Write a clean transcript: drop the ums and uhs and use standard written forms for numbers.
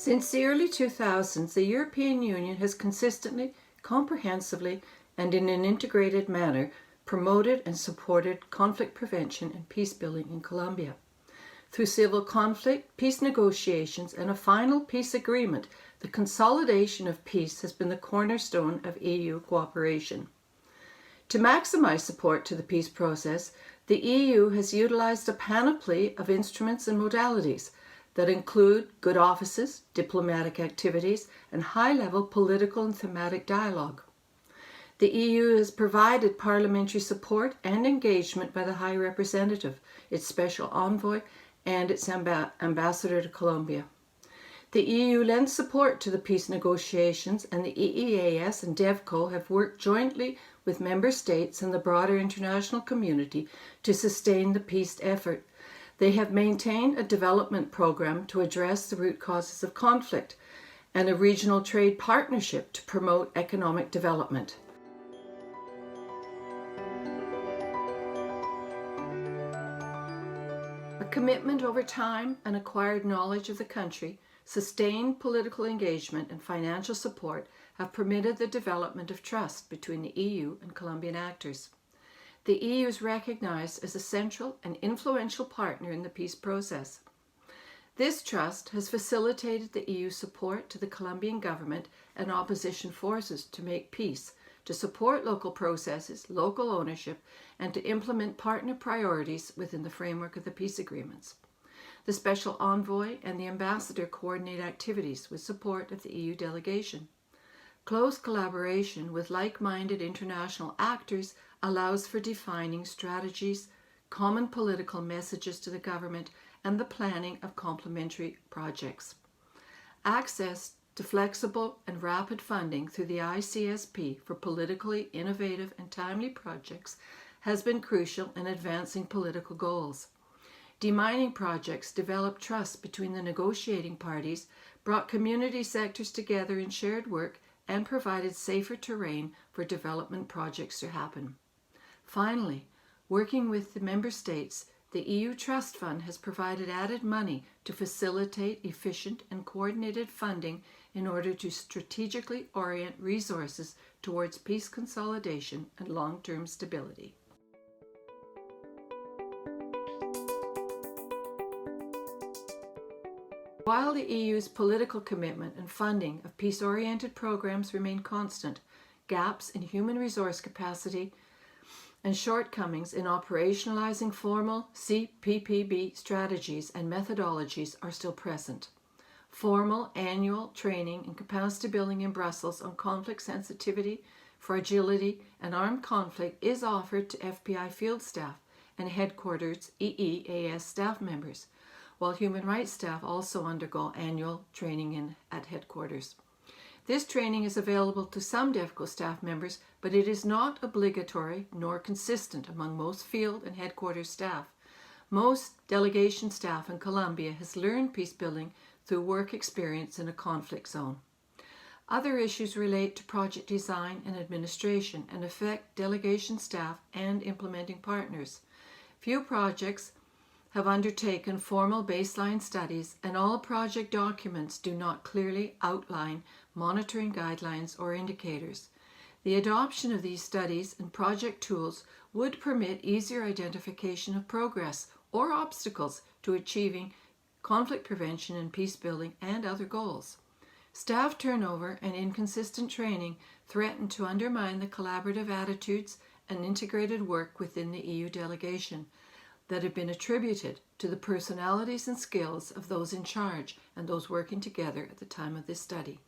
Since the early 2000s, the European Union has consistently, comprehensively, and in an integrated manner promoted and supported conflict prevention and peace building in Colombia. Through civil conflict, peace negotiations, and a final peace agreement, the consolidation of peace has been the cornerstone of EU cooperation. To maximise support to the peace process, the EU has utilised a panoply of instruments and modalities that include good offices, diplomatic activities, and high-level political and thematic dialogue. The EU has provided parliamentary support and engagement by the High Representative, its Special Envoy, and its Ambassador to Colombia. The EU lends support to the peace negotiations, and the EEAS and DevCo have worked jointly with Member States and the broader international community to sustain the peace effort. They have maintained a development program to address the root causes of conflict and a regional trade partnership to promote economic development. A commitment over time and acquired knowledge of the country, sustained political engagement and financial support have permitted the development of trust between the EU and Colombian actors. The EU is recognized as a central and influential partner in the peace process. This trust has facilitated the EU's support to the Colombian government and opposition forces to make peace, to support local processes, local ownership, and to implement partner priorities within the framework of the peace agreements. The Special Envoy and the Ambassador coordinate activities with support of the EU delegation. Close collaboration with like-minded international actors allows for defining strategies, common political messages to the government, and the planning of complementary projects. Access to flexible and rapid funding through the ICSP for politically innovative and timely projects has been crucial in advancing political goals. Demining projects developed trust between the negotiating parties, brought community sectors together in shared work, and provided safer terrain for development projects to happen. Finally, working with the Member States, the EU Trust Fund has provided added money to facilitate efficient and coordinated funding in order to strategically orient resources towards peace consolidation and long-term stability. While the EU's political commitment and funding of peace-oriented programs remain constant, gaps in human resource capacity and shortcomings in operationalizing formal CPPB strategies and methodologies are still present. Formal annual training and capacity building in Brussels on conflict sensitivity, fragility, and armed conflict is offered to FPI field staff and headquarters EEAS staff members, while human rights staff also undergo annual training at headquarters. This training is available to some DevCo staff members, but it is not obligatory nor consistent among most field and headquarters staff. Most delegation staff in Colombia has learned peace building through work experience in a conflict zone. Other issues relate to project design and administration and affect delegation staff and implementing partners. Few projects have undertaken formal baseline studies, and all project documents do not clearly outline monitoring guidelines or indicators. The adoption of these studies and project tools would permit easier identification of progress or obstacles to achieving conflict prevention and peace building and other goals. Staff turnover and inconsistent training threaten to undermine the collaborative attitudes and integrated work within the EU delegation that have been attributed to the personalities and skills of those in charge and those working together at the time of this study.